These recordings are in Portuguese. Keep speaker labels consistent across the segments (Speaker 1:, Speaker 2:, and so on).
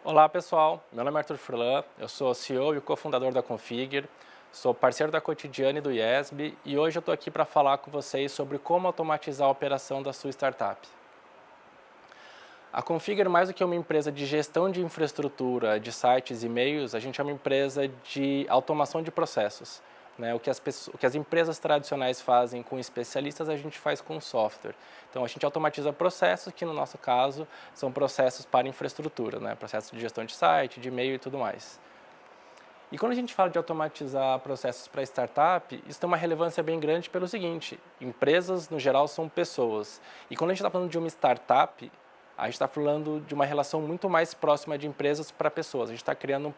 Speaker 1: Olá pessoal, meu nome é Arthur Furlan, eu sou CEO e cofundador da Configure, sou parceiro da Cotidiane e do IESB e hoje eu estou aqui para falar com vocês sobre como automatizar a operação da sua startup. A Configure, mais do que uma empresa de gestão de infraestrutura, de sites e e-mails, a gente é uma empresa de automação de processos. O que as empresas tradicionais fazem com especialistas, a gente faz com software. Então, a gente automatiza processos que, no nosso caso, são processos para infraestrutura, processos de gestão de site, de e-mail e tudo mais. E quando a gente fala de automatizar processos para startup, isso tem uma relevância bem grande pelo seguinte: empresas, no geral, são pessoas. E quando a gente está falando de uma startup, a gente está falando de uma relação muito mais próxima de empresas para pessoas. A gente está criando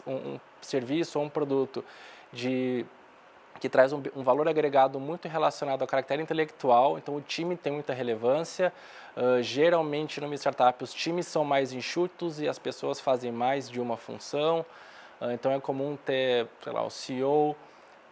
Speaker 1: um serviço ou um produto que traz um valor agregado muito relacionado ao caractere intelectual, então o time tem muita relevância. Geralmente, numa startup, os times são mais enxutos e as pessoas fazem mais de uma função. Então, é comum ter, sei lá, o CEO,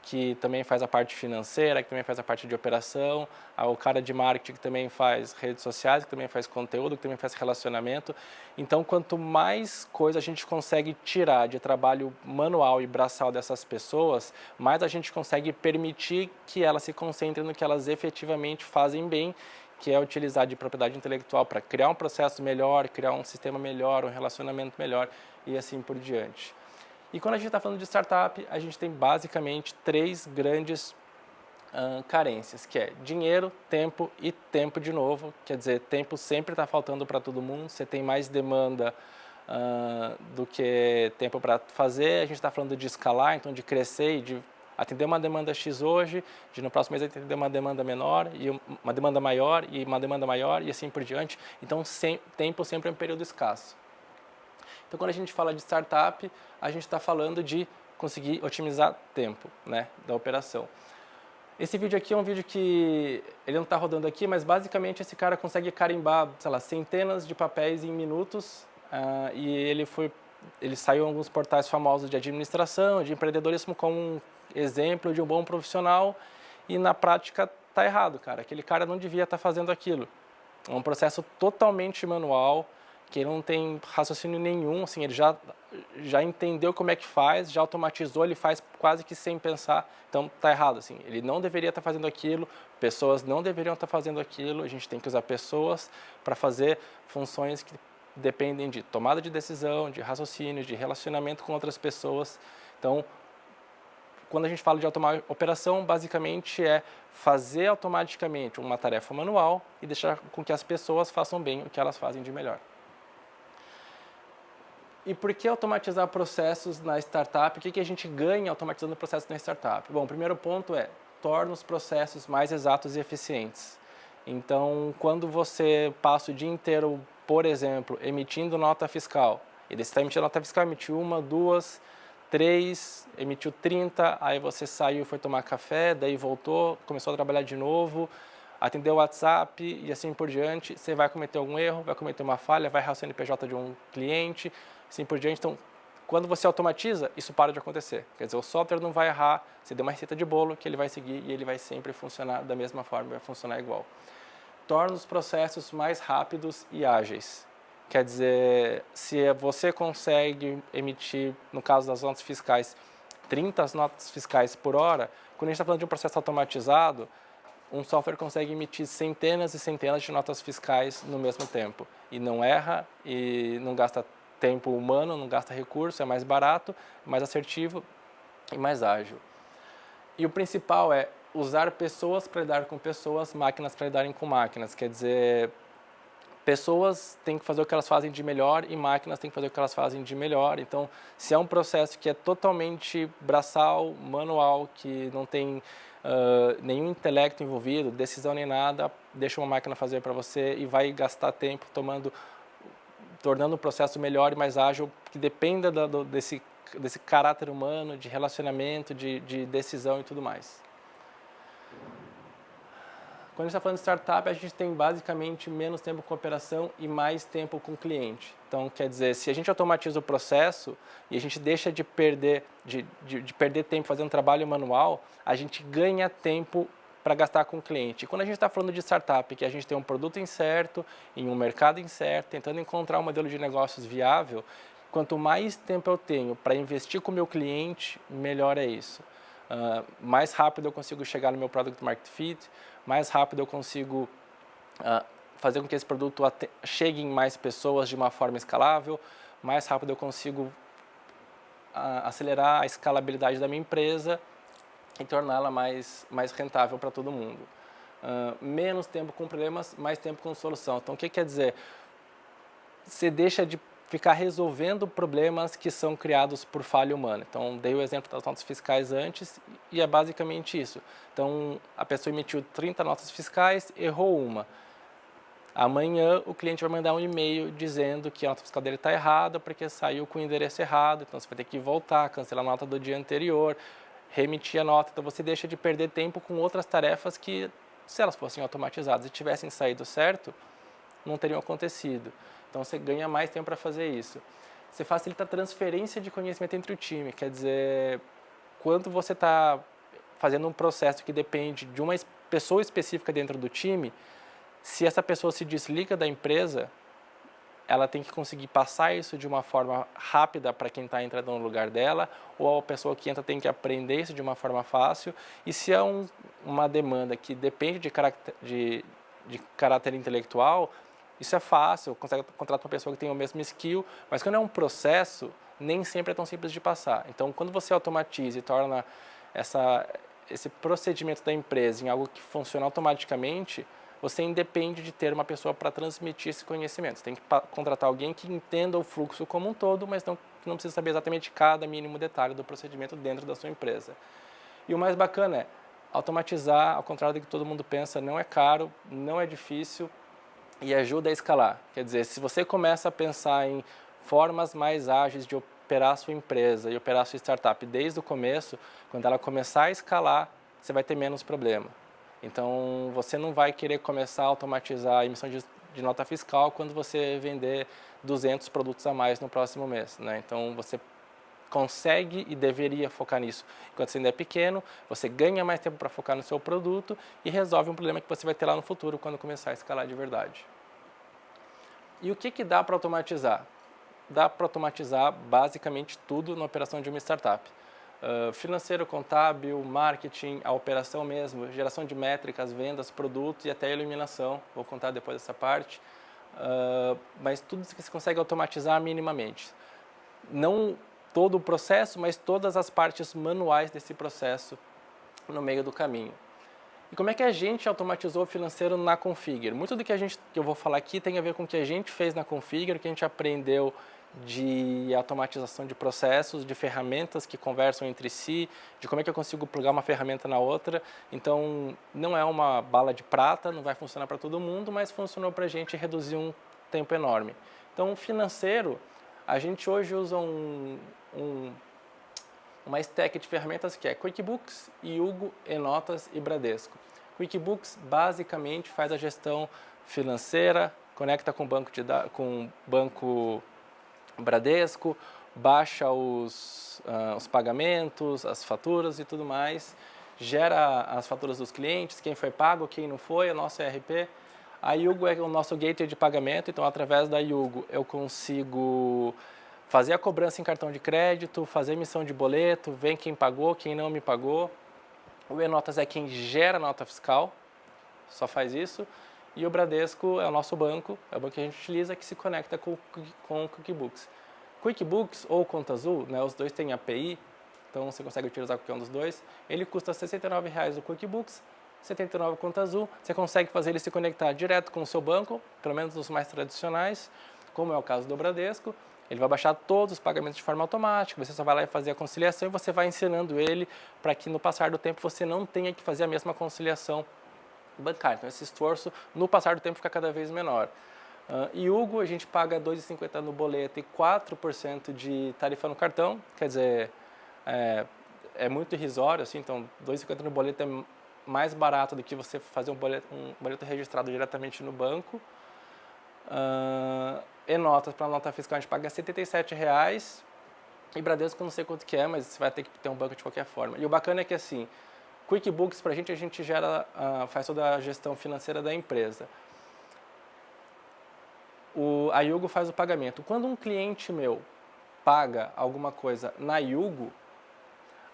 Speaker 1: que também faz a parte financeira, que também faz a parte de operação, o cara de marketing que também faz redes sociais, que também faz conteúdo, que também faz relacionamento. Então, quanto mais coisa a gente consegue tirar de trabalho manual e braçal dessas pessoas, mais a gente consegue permitir que elas se concentrem no que elas efetivamente fazem bem, que é utilizar de propriedade intelectual para criar um processo melhor, criar um sistema melhor, um relacionamento melhor e assim por diante. E quando a gente está falando de startup, a gente tem basicamente três grandes carências, que é dinheiro, tempo e tempo de novo. Quer dizer, tempo sempre está faltando para todo mundo, você tem mais demanda do que tempo para fazer. A gente está falando de escalar, então de crescer e de atender uma demanda X hoje, de no próximo mês atender uma demanda menor, e uma demanda maior, e uma demanda maior, e assim por diante. Então, tempo sempre é um período escasso. Então, quando a gente fala de startup, a gente está falando de conseguir otimizar tempo da operação. Esse vídeo aqui é um vídeo que ele não está rodando aqui, mas basicamente esse cara consegue carimbar, sei lá, centenas de papéis em minutos e ele saiu em alguns portais famosos de administração, de empreendedorismo como um exemplo de um bom profissional e na prática está errado, cara. Aquele cara não devia estar fazendo aquilo. É um processo totalmente manual, que ele não tem raciocínio nenhum, assim, ele já entendeu como é que faz, já automatizou, ele faz quase que sem pensar, então tá errado, assim, ele não deveria estar fazendo aquilo, pessoas não deveriam estar fazendo aquilo, a gente tem que usar pessoas para fazer funções que dependem de tomada de decisão, de raciocínio, de relacionamento com outras pessoas. Então, quando a gente fala de automar operação, basicamente é fazer automaticamente uma tarefa manual e deixar com que as pessoas façam bem o que elas fazem de melhor. E por que automatizar processos na startup? O que a gente ganha automatizando processos na startup? Bom, o primeiro ponto é, torna os processos mais exatos e eficientes. Então, quando você passa o dia inteiro, por exemplo, emitindo nota fiscal, e você está emitindo nota fiscal, emitiu uma, duas, três, emitiu 30, aí você saiu, foi tomar café, daí voltou, começou a trabalhar de novo, atendeu o WhatsApp e assim por diante, você vai cometer algum erro, vai cometer uma falha, vai errar o CNPJ de um cliente, assim por diante. Então, quando você automatiza, isso para de acontecer. Quer dizer, o software não vai errar, você deu uma receita de bolo que ele vai seguir e ele vai sempre funcionar da mesma forma, vai funcionar igual. Torna os processos mais rápidos e ágeis. Quer dizer, se você consegue emitir, no caso das notas fiscais, 30 notas fiscais por hora, quando a gente está falando de um processo automatizado, um software consegue emitir centenas e centenas de notas fiscais no mesmo tempo. E não erra, e não gasta tempo humano, não gasta recurso, é mais barato, mais assertivo e mais ágil. E o principal é usar pessoas para lidar com pessoas, máquinas para lidarem com máquinas. Quer dizer, pessoas têm que fazer o que elas fazem de melhor e máquinas têm que fazer o que elas fazem de melhor. Então, se é um processo que é totalmente braçal, manual, que não tem nenhum intelecto envolvido, decisão nem nada, deixa uma máquina fazer para você e vai gastar tempo tornando o processo melhor e mais ágil, que dependa desse caráter humano, de relacionamento, de decisão e tudo mais. Quando a gente está falando de startup, a gente tem basicamente menos tempo com operação e mais tempo com o cliente. Então, quer dizer, se a gente automatiza o processo e a gente deixa de perder tempo fazendo trabalho manual, a gente ganha tempo para gastar com o cliente. E quando a gente está falando de startup, que a gente tem um produto incerto, em um mercado incerto, tentando encontrar um modelo de negócios viável, quanto mais tempo eu tenho para investir com o meu cliente, melhor é isso. Mais rápido eu consigo chegar no meu Product Market Fit, mais rápido eu consigo fazer com que esse produto chegue em mais pessoas de uma forma escalável, mais rápido eu consigo acelerar a escalabilidade da minha empresa e torná-la mais rentável para todo mundo. Menos tempo com problemas, mais tempo com solução. Então, o que quer dizer? Você deixa de ficar resolvendo problemas que são criados por falha humana. Então, dei o exemplo das notas fiscais antes e é basicamente isso. Então, a pessoa emitiu 30 notas fiscais, errou uma. Amanhã, o cliente vai mandar um e-mail dizendo que a nota fiscal dele está errada porque saiu com o endereço errado. Então, você vai ter que voltar, cancelar a nota do dia anterior, remitir a nota. Então, você deixa de perder tempo com outras tarefas que, se elas fossem automatizadas e tivessem saído certo, não teriam acontecido. Então, você ganha mais tempo para fazer isso. Você facilita a transferência de conhecimento entre o time. Quer dizer, quando você está fazendo um processo que depende de uma pessoa específica dentro do time, se essa pessoa se desliga da empresa, ela tem que conseguir passar isso de uma forma rápida para quem está entrando no lugar dela, ou a pessoa que entra tem que aprender isso de uma forma fácil. E se é uma demanda que depende de caráter intelectual, isso é fácil, consegue contratar uma pessoa que tem o mesmo skill, mas quando é um processo, nem sempre é tão simples de passar. Então, quando você automatiza e torna esse procedimento da empresa em algo que funciona automaticamente, você independe de ter uma pessoa para transmitir esse conhecimento. Você tem que contratar alguém que entenda o fluxo como um todo, mas não precisa saber exatamente cada mínimo detalhe do procedimento dentro da sua empresa. E o mais bacana é, automatizar, ao contrário do que todo mundo pensa, não é caro, não é difícil e ajuda a escalar. Quer dizer, se você começa a pensar em formas mais ágeis de operar a sua empresa e operar a sua startup desde o começo, quando ela começar a escalar, você vai ter menos problema. Então, você não vai querer começar a automatizar a emissão de nota fiscal quando você vender 200 produtos a mais no próximo mês, né? Então, você consegue e deveria focar nisso. Enquanto você ainda é pequeno, você ganha mais tempo para focar no seu produto e resolve um problema que você vai ter lá no futuro quando começar a escalar de verdade. E o que dá para automatizar? Dá para automatizar basicamente tudo na operação de uma startup. Financeiro, contábil, marketing, a operação mesmo, geração de métricas, vendas, produtos e até a eliminação. Vou contar depois dessa parte. Mas tudo isso que você consegue automatizar minimamente. Não todo o processo, mas todas as partes manuais desse processo no meio do caminho. E como é que a gente automatizou o financeiro na Configure? Muito do que eu vou falar aqui tem a ver com o que a gente fez na Configure, o que a gente aprendeu de automatização de processos, de ferramentas que conversam entre si, de como é que eu consigo plugar uma ferramenta na outra. Então, não é uma bala de prata, não vai funcionar para todo mundo, mas funcionou para a gente reduzir um tempo enorme. Então, financeiro, a gente hoje usa uma stack de ferramentas que é QuickBooks, Yugo, Enotas e Bradesco. QuickBooks basicamente faz a gestão financeira, conecta com o banco Bradesco, baixa os pagamentos, as faturas e tudo mais, gera as faturas dos clientes, quem foi pago, quem não foi, o nosso ERP. A Yugo é o nosso gateway de pagamento, então através da Yugo eu consigo fazer a cobrança em cartão de crédito, fazer emissão de boleto, ver quem pagou, quem não me pagou. O Enotas é quem gera a nota fiscal, só faz isso. E o Bradesco é o nosso banco, é o banco que a gente utiliza, que se conecta com o QuickBooks. QuickBooks ou Conta Azul, né, os dois têm API, então você consegue utilizar qualquer um dos dois. Ele custa R$ 69,00 o QuickBooks, R$ 79,00 o Conta Azul. Você consegue fazer ele se conectar direto com o seu banco, pelo menos os mais tradicionais, como é o caso do Bradesco. Ele vai baixar todos os pagamentos de forma automática, você só vai lá e fazer a conciliação e você vai ensinando ele para que no passar do tempo você não tenha que fazer a mesma conciliação bancária. Então esse esforço no passar do tempo fica cada vez menor. Yugo, a gente paga R$ 2,50 no boleto e 4% de tarifa no cartão, quer dizer, é muito irrisório, assim, então R$ 2,50 no boleto é mais barato do que você fazer um boleto registrado diretamente no banco. Enotas para nota fiscal a gente paga R$ 77,00 e Bradesco não sei quanto que é, mas você vai ter que ter um banco de qualquer forma. E o bacana é que assim, QuickBooks para a gente faz toda a gestão financeira da empresa. A Yugo faz o pagamento. Quando um cliente meu paga alguma coisa na Yugo,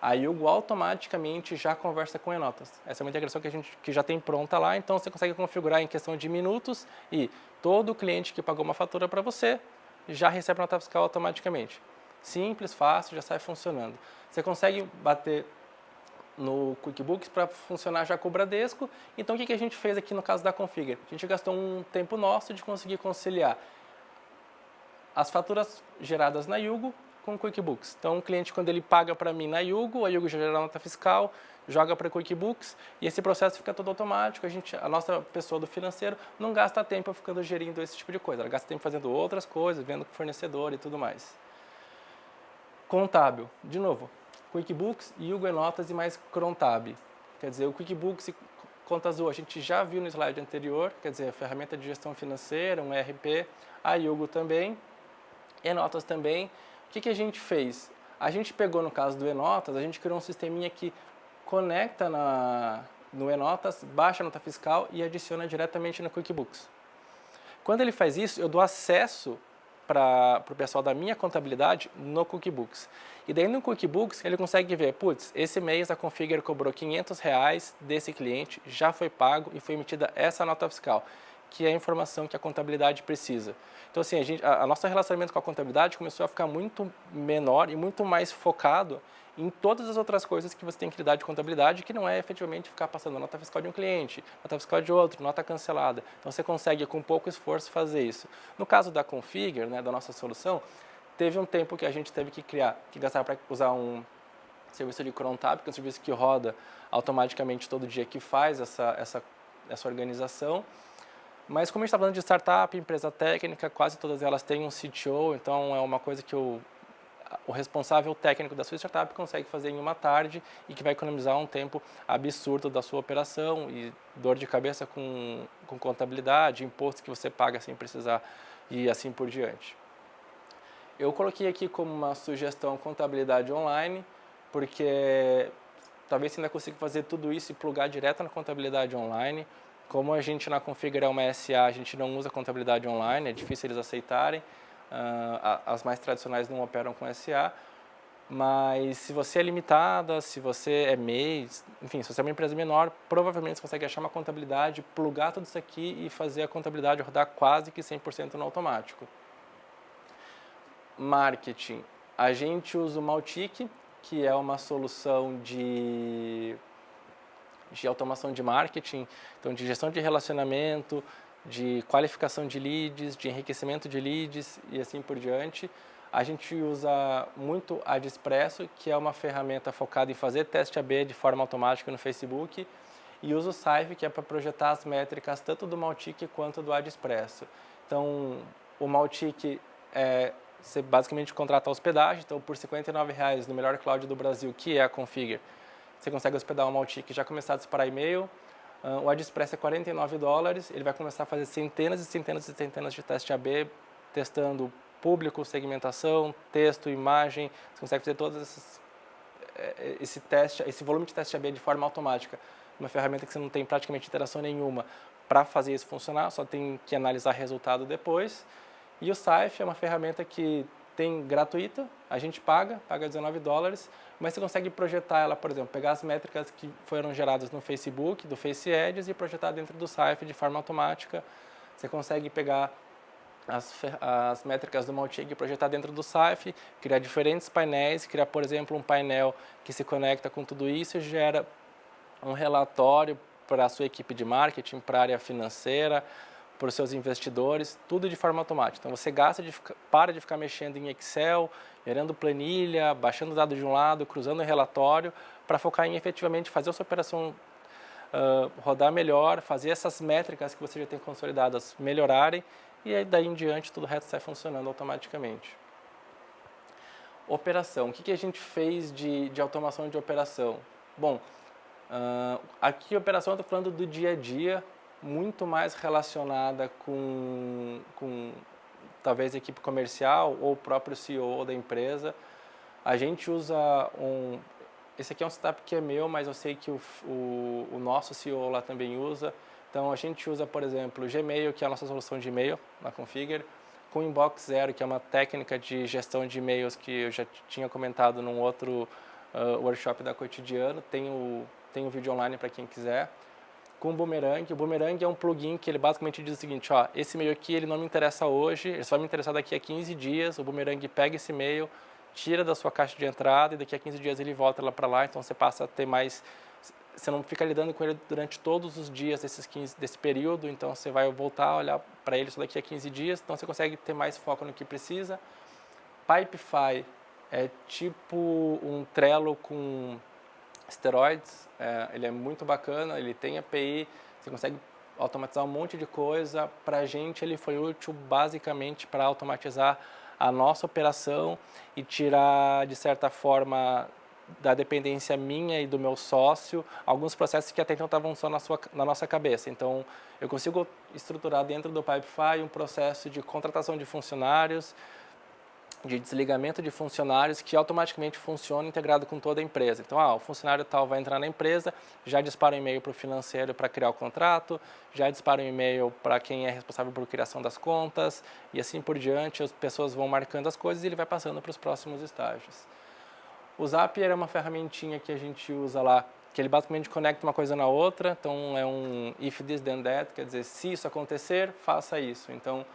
Speaker 1: a Yugo automaticamente já conversa com o Enotas. Essa é uma integração que já tem pronta lá, então você consegue configurar em questão de minutos e todo cliente que pagou uma fatura para você já recebe a nota fiscal automaticamente. Simples, fácil, já sai funcionando. Você consegue bater no QuickBooks para funcionar já com o Bradesco. Então o que a gente fez aqui no caso da Configure? A gente gastou um tempo nosso de conseguir conciliar as faturas geradas na Yugo com o QuickBooks. Então, o cliente, quando ele paga para mim na Yugo, a Yugo já gera a nota fiscal, joga para o QuickBooks e esse processo fica todo automático. A nossa pessoa do financeiro não gasta tempo ficando gerindo esse tipo de coisa. Ela gasta tempo fazendo outras coisas, vendo com o fornecedor e tudo mais. Contábil, de novo, QuickBooks, Yugo Enotas e mais Crontab. Quer dizer, o QuickBooks e Conta Azul a gente já viu no slide anterior, quer dizer, a ferramenta de gestão financeira, um ERP, a Yugo também, Enotas também. O que a gente fez? A gente pegou, no caso do Enotas, a gente criou um sisteminha que conecta no Enotas, baixa a nota fiscal e adiciona diretamente no QuickBooks. Quando ele faz isso, eu dou acesso para o pessoal da minha contabilidade no QuickBooks. E daí no QuickBooks ele consegue ver, putz, esse mês a Configure cobrou R$500 desse cliente, já foi pago e foi emitida essa nota fiscal, que é a informação que a contabilidade precisa. Então, assim, a nosso relacionamento com a contabilidade começou a ficar muito menor e muito mais focado em todas as outras coisas que você tem que lidar de contabilidade, que não é efetivamente ficar passando nota fiscal de um cliente, nota fiscal de outro, nota cancelada. Então, você consegue, com pouco esforço, fazer isso. No caso da Configure, né, da nossa solução, teve um tempo que a gente teve que gastar para usar um serviço de Crontab, que é um serviço que roda automaticamente todo dia, que faz essa organização. Mas como a gente está falando de startup, empresa técnica, quase todas elas têm um CTO, então é uma coisa que o responsável técnico da sua startup consegue fazer em uma tarde e que vai economizar um tempo absurdo da sua operação e dor de cabeça com contabilidade, impostos que você paga sem precisar e assim por diante. Eu coloquei aqui como uma sugestão contabilidade online, porque talvez você ainda consiga fazer tudo isso e plugar direto na contabilidade online. Como a gente na Configure é uma SA, a gente não usa contabilidade online, é difícil eles aceitarem. As mais tradicionais não operam com SA, mas se você é limitada, se você é MEI, enfim, se você é uma empresa menor, provavelmente você consegue achar uma contabilidade, plugar tudo isso aqui e fazer a contabilidade rodar quase que 100% no automático. Marketing, a gente usa o Mautic, que é uma solução de automação de marketing, então de gestão de relacionamento, de qualificação de leads, de enriquecimento de leads e assim por diante. A gente usa muito a Adespresso, que é uma ferramenta focada em fazer teste AB de forma automática no Facebook, e usa o Saif, que é para projetar as métricas tanto do Mautic quanto do Adespresso. Então, o Mautic você basicamente contrata a hospedagem, então por R$59 no melhor cloud do Brasil, que é a Configure, você consegue hospedar o Mautic e já começar a disparar e-mail. O Adespresso é $49, ele vai começar a fazer centenas e centenas e centenas de teste AB, testando público, segmentação, texto, imagem. Você consegue fazer todos esse volume de teste AB de forma automática. Uma ferramenta que você não tem praticamente interação nenhuma para fazer isso funcionar, só tem que analisar resultado depois. E o Saif é uma ferramenta que tem gratuita, a gente paga $19, mas você consegue projetar ela, por exemplo, pegar as métricas que foram geradas no Facebook, do Face Ads e projetar dentro do Saif de forma automática. Você consegue pegar as métricas do Mautic e projetar dentro do Saif, criar diferentes painéis, criar, por exemplo, um painel que se conecta com tudo isso e gera um relatório para a sua equipe de marketing, para a área financeira, para os seus investidores, tudo de forma automática. Então você para de ficar mexendo em Excel, gerando planilha, baixando dados de um lado, cruzando o relatório, para focar em efetivamente fazer a sua operação rodar melhor, fazer essas métricas que você já tem consolidadas melhorarem e aí daí em diante tudo o resto sai funcionando automaticamente. Operação. O que a gente fez de automação de operação? Bom, aqui a operação eu estou falando do dia a dia, muito mais relacionada com talvez a equipe comercial ou o próprio CEO da empresa. A gente usa esse aqui é um setup que é meu, mas eu sei que o nosso CEO lá também usa. Então a gente usa, por exemplo, o Gmail, que é a nossa solução de e-mail na Configure. com Inbox Zero, que é uma técnica de gestão de e-mails que eu já tinha comentado num outro workshop da Cotidiano, tem o vídeo online para quem quiser. Com o Boomerang é um plugin que ele basicamente diz o seguinte, ó, esse e-mail aqui ele não me interessa hoje, ele só vai me interessar daqui a 15 dias, o Boomerang pega esse e-mail, tira da sua caixa de entrada e daqui a 15 dias ele volta lá para lá, então você passa a ter mais, você não fica lidando com ele durante todos os dias desse período, então você vai voltar a olhar para ele só daqui a 15 dias, então você consegue ter mais foco no que precisa. Pipefy é tipo um Trello com esteroides, ele é muito bacana, ele tem API, você consegue automatizar um monte de coisa. Para a gente ele foi útil basicamente para automatizar a nossa operação e tirar de certa forma da dependência minha e do meu sócio alguns processos que até então estavam só na nossa cabeça. Então eu consigo estruturar dentro do Pipefy um processo de contratação de funcionários, de desligamento de funcionários que automaticamente funciona integrado com toda a empresa. Então, o funcionário tal vai entrar na empresa, já dispara um e-mail para o financeiro para criar o contrato, já dispara um e-mail para quem é responsável por criação das contas e assim por diante, as pessoas vão marcando as coisas e ele vai passando para os próximos estágios. O Zapier é uma ferramentinha que a gente usa lá, que ele basicamente conecta uma coisa na outra, então é um if this then that, quer dizer, se isso acontecer, faça isso. Então,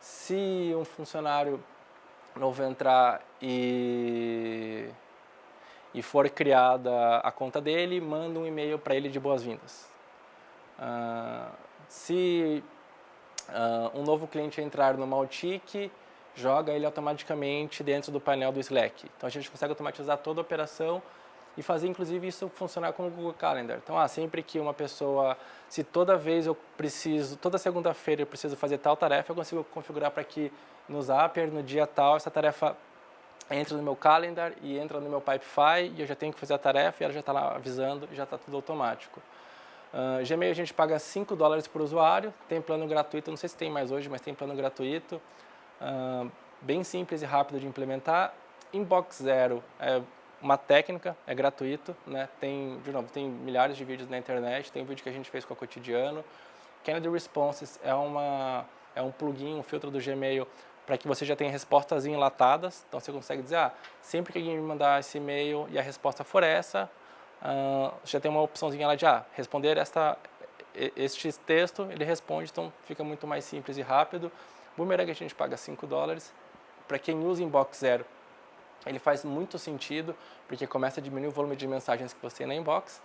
Speaker 1: se um funcionário novo entrar e for criada a conta dele, manda um e-mail para ele de boas-vindas. Se um novo cliente entrar no Mautic, joga ele automaticamente dentro do painel do Slack. Então a gente consegue automatizar toda a operação e fazer inclusive isso funcionar com o Google Calendar. Então, sempre que uma pessoa, se toda vez eu preciso, toda segunda-feira eu preciso fazer tal tarefa, eu consigo configurar para que no Zapier, no dia tal, essa tarefa entra no meu Calendar e entra no meu Pipefy e eu já tenho que fazer a tarefa e ela já está lá avisando e já está tudo automático. Gmail a gente paga $5 por usuário, tem plano gratuito, não sei se tem mais hoje, mas tem plano gratuito, bem simples e rápido de implementar. Inbox Zero é uma técnica, é gratuito, né? Tem milhares de vídeos na internet, tem um vídeo que a gente fez com a Cotidiano. Candid Responses é um plugin, um filtro do Gmail para que você já tenha respostas enlatadas. Então você consegue dizer, sempre que alguém me mandar esse e-mail e a resposta for essa, já tem uma opçãozinha lá de responder este texto, ele responde, então fica muito mais simples e rápido. Boomerang a gente paga $5. Para quem usa Inbox Zero, ele faz muito sentido, porque começa a diminuir o volume de mensagens que você tem na inbox.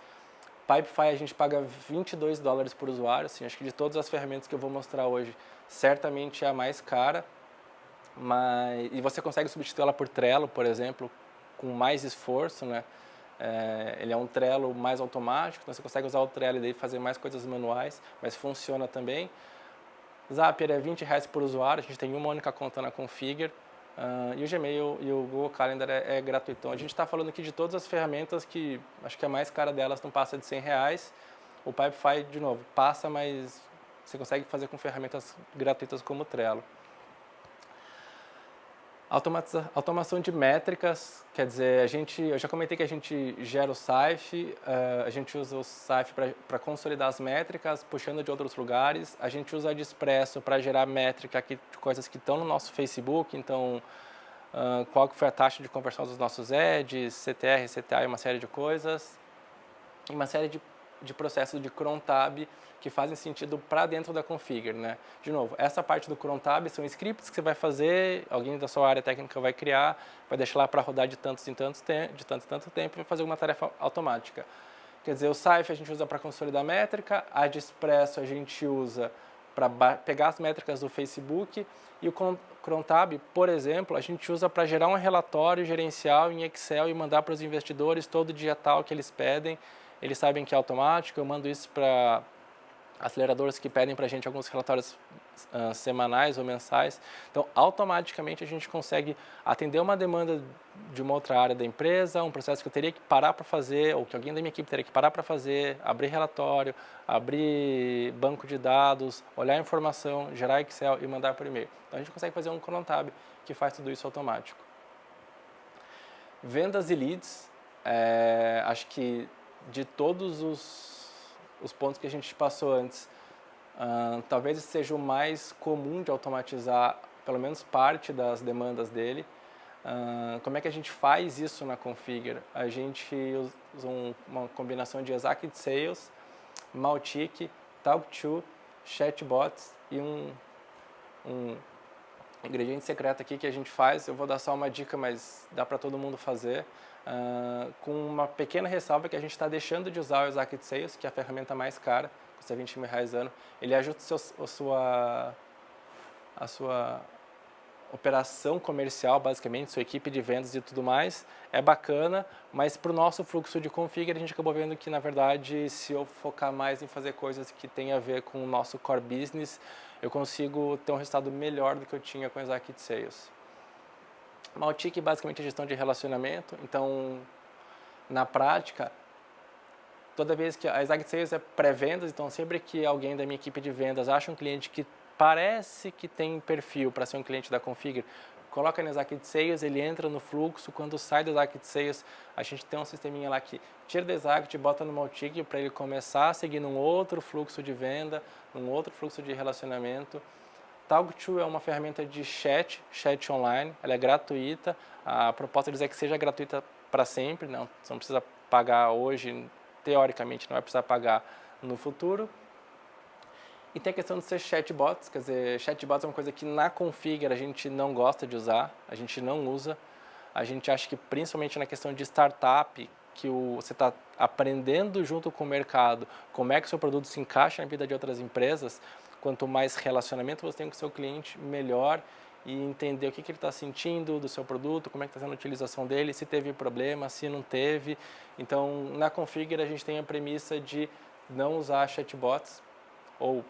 Speaker 1: Pipefy a gente paga $22 por usuário, assim, acho que de todas as ferramentas que eu vou mostrar hoje, certamente é a mais cara. E você consegue substituí-la por Trello, por exemplo, com mais esforço, né? Ele é um Trello mais automático, então você consegue usar o Trello e daí fazer mais coisas manuais, mas funciona também. Zapier é R$20 por usuário, a gente tem uma única conta na Configure. E o Gmail e o Google Calendar é gratuito. Então, a gente está falando aqui de todas as ferramentas que acho que a mais cara delas não passa de R$100. O Pipefy, de novo, passa, mas você consegue fazer com ferramentas gratuitas como o Trello. Automação de métricas, quer dizer, eu já comentei que a gente gera o Saif, a gente usa o Saif para consolidar as métricas, puxando de outros lugares. A gente usa a Adespresso para gerar métrica de coisas que estão no nosso Facebook, então qual que foi a taxa de conversão dos nossos ads, CTR, CTA e uma série de coisas. E uma série de processos de cron tab que fazem sentido para dentro da Configure, né? De novo, essa parte do cron tab são scripts que você vai fazer, alguém da sua área técnica vai criar, vai deixar lá para rodar de tanto em tanto tempo e vai fazer uma tarefa automática. Quer dizer, o Saif a gente usa para consolidar métrica, a Adespresso a gente usa para pegar as métricas do Facebook e o cron tab, por exemplo, a gente usa para gerar um relatório gerencial em Excel e mandar para os investidores todo dia tal que eles pedem. Eles sabem que é automático, eu mando isso para aceleradoras que pedem para a gente alguns relatórios semanais ou mensais. Então, automaticamente a gente consegue atender uma demanda de uma outra área da empresa, um processo que eu teria que parar para fazer, ou que alguém da minha equipe teria que parar para fazer, abrir relatório, abrir banco de dados, olhar a informação, gerar Excel e mandar por e-mail. Então, a gente consegue fazer um cron tab que faz tudo isso automático. Vendas e leads, acho que de todos os pontos que a gente passou antes, talvez seja o mais comum de automatizar pelo menos parte das demandas dele. Como é que a gente faz isso na Configure? A gente usa uma combinação de Executive Sales, Mautic, Talk2, Chatbots e um ingrediente secreto aqui que a gente faz. Eu vou dar só uma dica, mas dá para todo mundo fazer. Com uma pequena ressalva que a gente está deixando de usar o Executive Sales, que é a ferramenta mais cara, custa R$20 ano. Ele ajuda a sua operação comercial, basicamente, sua equipe de vendas e tudo mais, é bacana, mas para o nosso fluxo de config, a gente acabou vendo que, na verdade, se eu focar mais em fazer coisas que tem a ver com o nosso core business, eu consigo ter um resultado melhor do que eu tinha com o Executive Sales. Mautic, basicamente, é gestão de relacionamento, então, na prática, toda vez que a Executive Sales é pré-vendas, então sempre que alguém da minha equipe de vendas acha um cliente que parece que tem perfil para ser um cliente da Configure, coloca no Executive Sales, ele entra no fluxo, quando sai do Executive Sales, a gente tem um sisteminha lá que tira do Executive, bota no Mautic para ele começar a seguir num outro fluxo de venda, num outro fluxo de relacionamento. Talk2 é uma ferramenta de chat online, ela é gratuita, a proposta deles é que seja gratuita para sempre, não, você não precisa pagar hoje, teoricamente não vai precisar pagar no futuro. E tem a questão de ser chatbots, quer dizer, chatbots é uma coisa que na Configure a gente não gosta de usar, a gente não usa. A gente acha que principalmente na questão de startup, que você está aprendendo junto com o mercado como é que o seu produto se encaixa na vida de outras empresas, quanto mais relacionamento você tem com o seu cliente, melhor, e entender o que ele está sentindo do seu produto, como é que está sendo a utilização dele, se teve problema, se não teve. Então, na Configure a gente tem a premissa de não usar chatbots, ou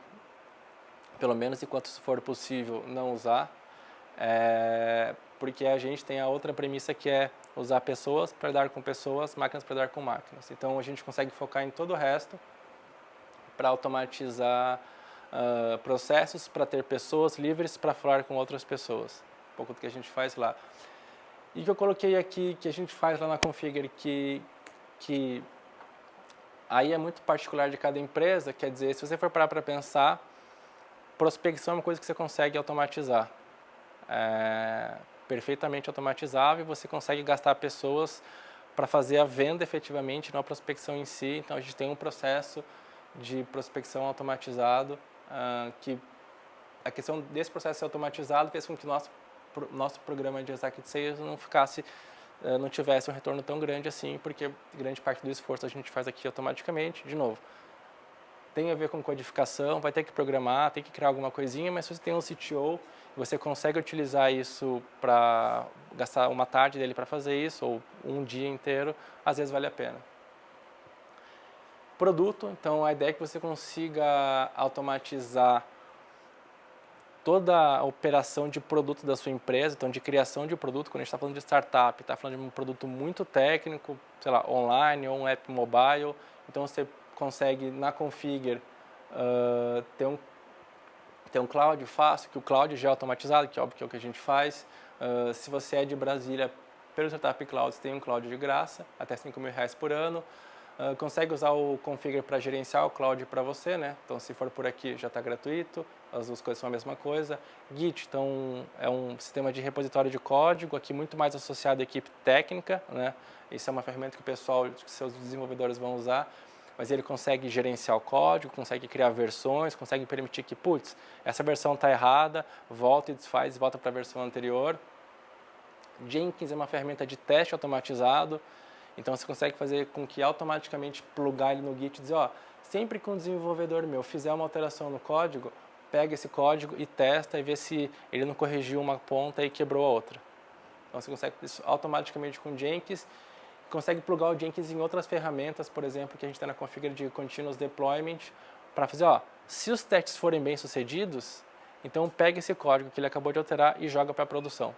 Speaker 1: pelo menos enquanto isso for possível, não usar, porque a gente tem a outra premissa que é usar pessoas para lidar com pessoas, máquinas para lidar com máquinas. Então a gente consegue focar em todo o resto para automatizar processos, para ter pessoas livres para falar com outras pessoas. Um pouco do que a gente faz lá. E que eu coloquei aqui, que a gente faz lá na Configure, que aí é muito particular de cada empresa, quer dizer, se você for parar para pensar, prospecção é uma coisa que você consegue automatizar. Perfeitamente automatizável, você consegue gastar pessoas para fazer a venda efetivamente, não a prospecção em si. Então a gente tem um processo de prospecção automatizado, que a questão desse processo ser automatizado fez com que o nosso programa de Executive Sales não tivesse um retorno tão grande assim, porque grande parte do esforço a gente faz aqui automaticamente. De novo, tem a ver com codificação, vai ter que programar, tem que criar alguma coisinha, mas se você tem um CTO, você consegue utilizar isso para gastar uma tarde dele para fazer isso, ou um dia inteiro, às vezes vale a pena. Produto, então a ideia é que você consiga automatizar toda a operação de produto da sua empresa, então de criação de produto, quando a gente está falando de startup, está falando de um produto muito técnico, sei lá, online ou um app mobile, então você consegue na Configure ter um cloud fácil, que o cloud já é automatizado, que é óbvio que é o que a gente faz. Se você é de Brasília, pelo Startup Cloud, você tem um cloud de graça, até R$5.000 por ano. Consegue usar o Configure para gerenciar o cloud para você, né? Então, se for por aqui, já está gratuito, as duas coisas são a mesma coisa. Git, então, é um sistema de repositório de código, aqui muito mais associado à equipe técnica, né? Isso é uma ferramenta que o pessoal, que seus desenvolvedores vão usar, mas ele consegue gerenciar o código, consegue criar versões, consegue permitir que, putz, essa versão está errada, volta e desfaz, volta para a versão anterior. Jenkins é uma ferramenta de teste automatizado, então você consegue fazer com que automaticamente plugar ele no Git e dizer, ó, sempre que um desenvolvedor meu fizer uma alteração no código, pega esse código e testa e vê se ele não corrigiu uma ponta e quebrou a outra. Então você consegue isso automaticamente com Jenkins, consegue plugar o Jenkins em outras ferramentas, por exemplo, que a gente tem na Configure de Continuous Deployment, para fazer, ó, se os testes forem bem sucedidos, então pega esse código que ele acabou de alterar e joga para a produção.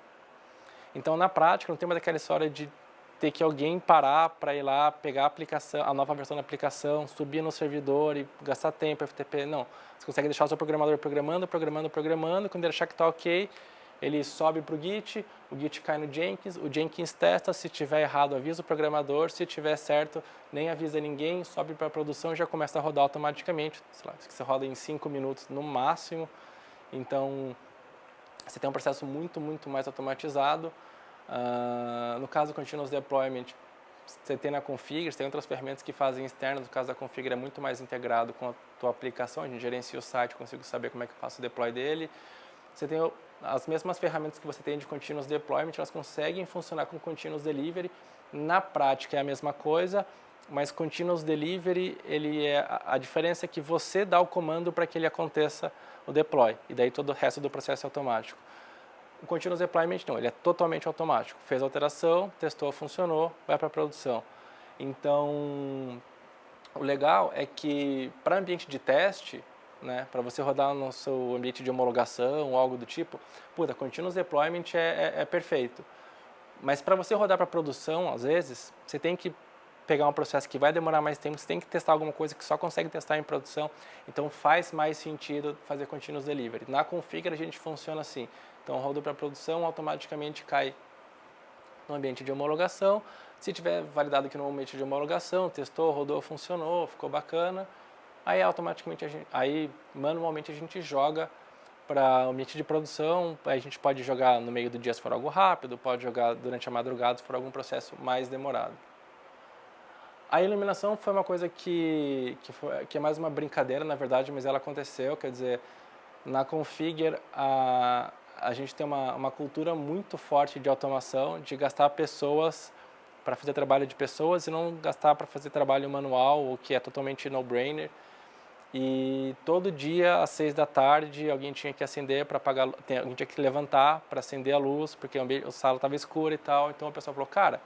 Speaker 1: Então, na prática, não tem mais aquela história de ter que alguém parar para ir lá, pegar a aplicação, a nova versão da aplicação, subir no servidor e gastar tempo, FTP. Não, você consegue deixar o seu programador programando, quando ele achar que está ok, ele sobe para o Git cai no Jenkins, o Jenkins testa, se tiver errado avisa o programador, se tiver certo nem avisa ninguém, sobe para a produção e já começa a rodar automaticamente, sei lá, você roda em 5 minutos no máximo. Então, você tem um processo muito mais automatizado. No caso do Continuous Deployment, você tem na Configure, você tem outras ferramentas que fazem externas. No caso da Configure é muito mais integrado com a tua aplicação, a gente gerencia o site, consigo saber como é que eu faço o deploy dele. Você tem as mesmas ferramentas que você tem de Continuous Deployment, elas conseguem funcionar com Continuous Delivery. Na prática é a mesma coisa, mas Continuous Delivery, a diferença é que você dá o comando para que ele aconteça o deploy, e daí todo o resto do processo é automático. O Continuous Deployment não, ele é totalmente automático. Fez a alteração, testou, funcionou, vai para a produção. Então, o legal é que para ambiente de teste, né, para você rodar no seu ambiente de homologação ou algo do tipo, puta, Continuous Deployment é perfeito. Mas para você rodar para produção, às vezes, você tem que pegar um processo que vai demorar mais tempo, você tem que testar alguma coisa que só consegue testar em produção, então faz mais sentido fazer Continuous Delivery. Na Configure a gente funciona assim, então roda para produção, automaticamente cai no ambiente de homologação, se tiver validado aqui no ambiente de homologação, testou, rodou, funcionou, ficou bacana, aí automaticamente, manualmente a gente joga para o ambiente de produção, a gente pode jogar no meio do dia se for algo rápido, pode jogar durante a madrugada se for algum processo mais demorado. A iluminação foi uma coisa que é mais uma brincadeira, na verdade, mas ela aconteceu, quer dizer, na Configure a gente tem uma cultura muito forte de automação, de gastar pessoas para fazer trabalho de pessoas e não gastar para fazer trabalho manual, o que é totalmente no-brainer. E todo dia, às 6 da tarde, alguém tinha que acender para apagar, alguém tinha que levantar para acender a luz, porque a sala estava escura e tal. Então a pessoa falou, cara,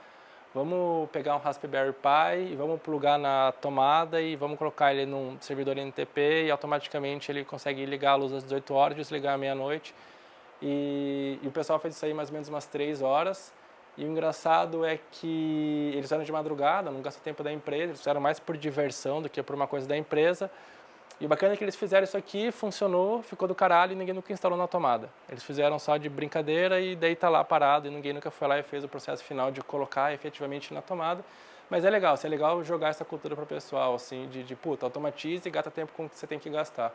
Speaker 1: vamos pegar um Raspberry Pi e vamos plugar na tomada e vamos colocar ele num servidor NTP e automaticamente ele consegue ligar a luz às 18 horas, desligar à meia-noite. E o pessoal fez isso aí mais ou menos umas 3 horas. E o engraçado é que eles fizeram de madrugada, não gastou tempo da empresa, eles fizeram mais por diversão do que por uma coisa da empresa. E o bacana é que eles fizeram isso aqui, funcionou, ficou do caralho e ninguém nunca instalou na tomada. Eles fizeram só de brincadeira e daí tá lá parado e ninguém nunca foi lá e fez o processo final de colocar efetivamente na tomada. Mas é legal jogar essa cultura para o pessoal, assim, de puta, automatize e gasta tempo com o que você tem que gastar.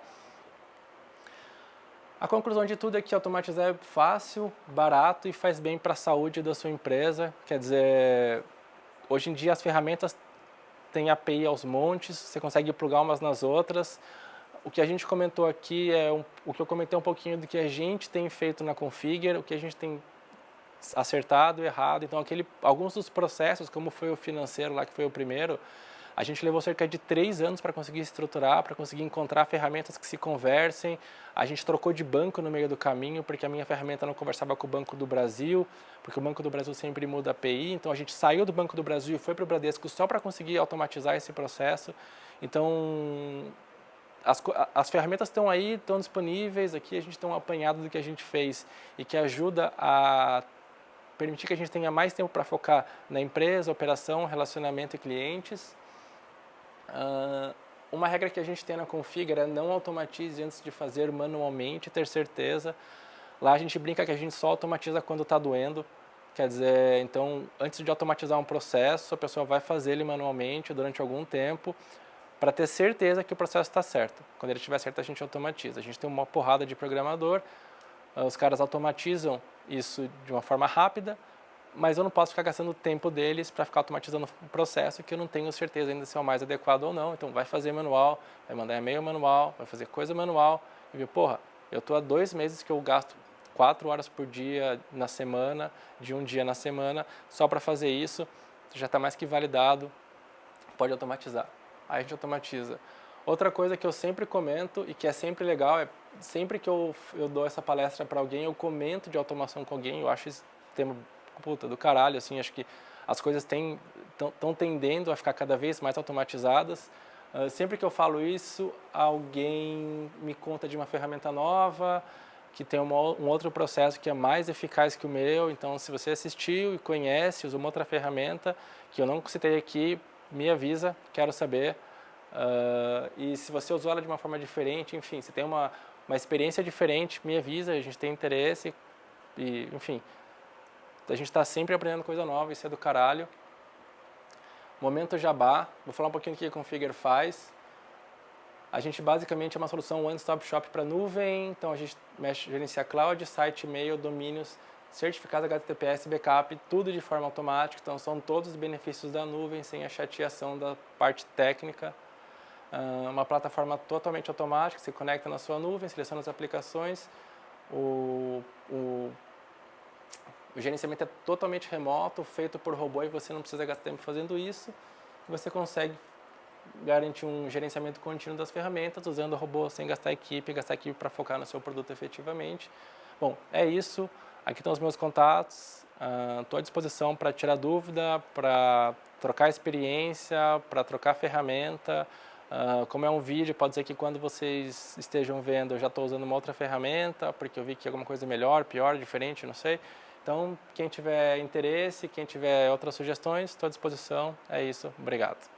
Speaker 1: A conclusão de tudo é que automatizar é fácil, barato e faz bem para a saúde da sua empresa. Quer dizer, hoje em dia as ferramentas têm API aos montes, você consegue plugar umas nas outras. O que a gente comentou aqui o que eu comentei um pouquinho do que a gente tem feito na Configure, o que a gente tem acertado, errado. Então, alguns dos processos, como foi o financeiro lá, que foi o primeiro, a gente levou cerca de 3 anos para conseguir estruturar, para conseguir encontrar ferramentas que se conversem. A gente trocou de banco no meio do caminho, porque a minha ferramenta não conversava com o Banco do Brasil, porque o Banco do Brasil sempre muda a API. Então, a gente saiu do Banco do Brasil e foi para o Bradesco só para conseguir automatizar esse processo. Então, as ferramentas estão aí, estão disponíveis. Aqui a gente tem um apanhado do que a gente fez e que ajuda a permitir que a gente tenha mais tempo para focar na empresa, operação, relacionamento e clientes. Uma regra que a gente tem na Configure é não automatize antes de fazer manualmente, ter certeza. Lá a gente brinca que a gente só automatiza quando está doendo. Quer dizer, então, antes de automatizar um processo, a pessoa vai fazer ele manualmente durante algum tempo para ter certeza que o processo está certo. Quando ele estiver certo, a gente automatiza. A gente tem uma porrada de programador, os caras automatizam isso de uma forma rápida, mas eu não posso ficar gastando o tempo deles para ficar automatizando um processo que eu não tenho certeza ainda se é o mais adequado ou não. Então vai fazer manual, vai mandar e-mail manual, vai fazer coisa manual. E viu, porra, eu estou há 2 meses que eu gasto 4 horas por dia na semana, de um dia na semana, só para fazer isso, já está mais que validado, pode automatizar. Aí a gente automatiza. Outra coisa que eu sempre comento e que é sempre legal, é sempre que eu dou essa palestra para alguém, eu comento de automação com alguém, eu acho esse tema puta do caralho, assim, acho que as coisas estão tendendo a ficar cada vez mais automatizadas. Sempre que eu falo isso, alguém me conta de uma ferramenta nova, que tem um outro processo que é mais eficaz que o meu. Então, se você assistiu e conhece, usa uma outra ferramenta que eu não citei aqui, me avisa, quero saber. E se você usou ela de uma forma diferente, enfim, se tem uma experiência diferente, me avisa, a gente tem interesse, e, enfim, a gente está sempre aprendendo coisa nova, isso é do caralho. Momento jabá, vou falar um pouquinho do que a Configure faz. A gente basicamente é uma solução one-stop shop para nuvem, então a gente gerencia cloud, site, e-mail, domínios, certificados HTTPS, backup, tudo de forma automática, então são todos os benefícios da nuvem, sem a chateação da parte técnica. Uma plataforma totalmente automática, você conecta na sua nuvem, seleciona as aplicações, o gerenciamento é totalmente remoto, feito por robô e você não precisa gastar tempo fazendo isso, você consegue garantir um gerenciamento contínuo das ferramentas, usando o robô sem gastar equipe para focar no seu produto efetivamente. Bom, é isso. Aqui estão os meus contatos. Estou à disposição para tirar dúvida, para trocar experiência, para trocar ferramenta. Como é um vídeo, pode ser que quando vocês estejam vendo eu já estou usando uma outra ferramenta, porque eu vi que alguma coisa melhor, pior, diferente, não sei. Então, quem tiver interesse, quem tiver outras sugestões, estou à disposição. É isso. Obrigado.